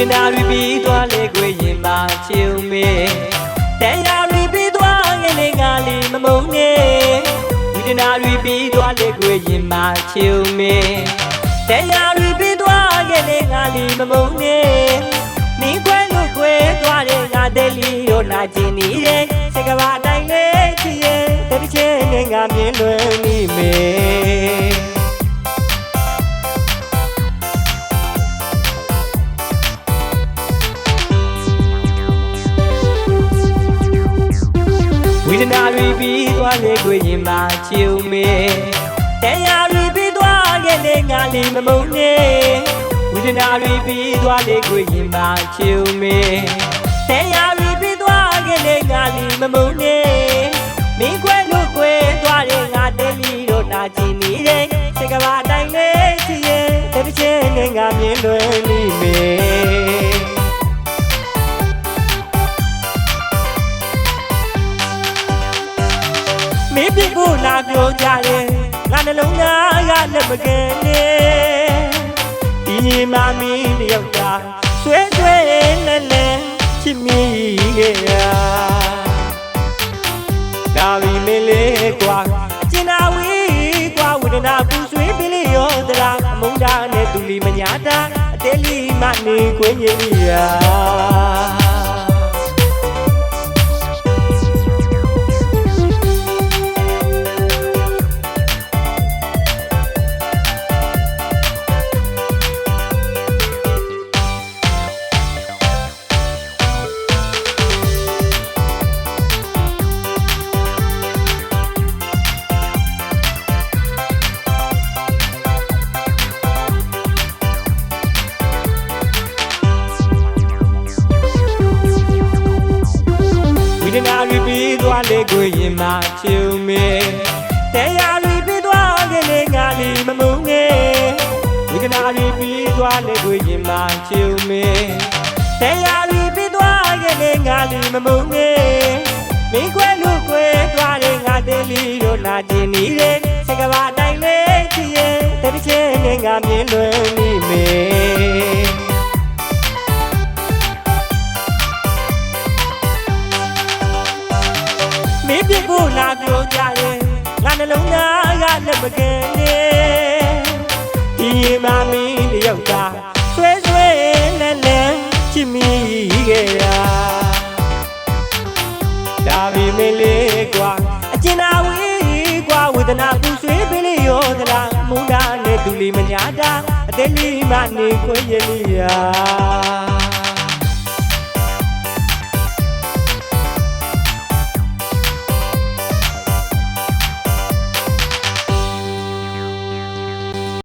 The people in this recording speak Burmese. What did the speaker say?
ဒနာရီပြီးသွားလေကိုရင်မချေုံမေတရားရီပြီးသွားငယ်လေးငါလေးမမုံနေဝိဒနာရီပြီးသွားလေကိုရင်မချေုံမေတရားရီပြီးသွားငယ်လေးငါလေးမမုံနေနေခွဲလို့ခွဲသွားတဲ့ငါတဲ့လီရောနာကျင်နေတယ်စကဘာတိုင်းလေးချီရဲ့တချင်းနဲ့ငါမြင်လွယ်မိမေဝိဒနာရီပြီးသွားလေကိုရင်မချေုံမေတရားရီပြီးသွားခဲ့လေငါလေးမမုံနေဝိဒနာရီပြီးသွားလေကိုရင်မချေုံမေတရားရီပြီးသွားခဲ့လေငါလေးမမုံနေမင်းခွဲလို့ခွဲသွားတဲ့ငါတဲ့လီတော့နာကျင်နေတယ်စကဘာတိုင်းလေးချီရဲ့တချင်းနဲ့ငါမြင်လွယ်မိမေမင်းပြဖို့လာပြောကြတယ်ငါနှလုံးသားကလက်မကဲနဲ့ဒီညီမမင်းတယောက်သာဆွဲဆွဲလဲလဲချစ်မိခဲ့ရာဒါဘီမလေးကွာအကျဉ်းသာဝေးကွာဝိဒနာပူဆွေးပြီးလေရောတရာအမုန်းတာနဲ့သူလီမညာတာအတဲလီမနေခွင့်ရရာဝိဒနာရီပြီးသွားလေကိုရင်မချေုံမေတရားရီပြီးသွားခဲ့လေငါလေးမမုံနေဝိဒနာရီပြီးသွားလေကိုရင်မချေုံမေတရားရီပြီးသွားခဲ့လေငါလေးမမုံနေမင်းခွဲလို့ခွဲသွားတဲ့ငါတဲ့လီတော့နာကျင်နေတယ်စကဘာတိုင်းလေးချီရဲ့တချင်းနဲ့ငါမြင်လွယ်မိမေမင်းပြဖို့လာပြောကြတယ်ငါနှလုံးသားကလက်မကဲနဲ့ဒီမမင်းတယောက်သာဆွဲဆွဲလဲလဲချစ်မိခဲ့ရာဒါဘီမလေးကွာအကျဉ်းသာဝေးကွာဝေဒနာပူဆွေးပြီးလေရောသလားမုန်းတာနဲ့သူလီမညာတာအတဲလီမနေခွင့်ရရာ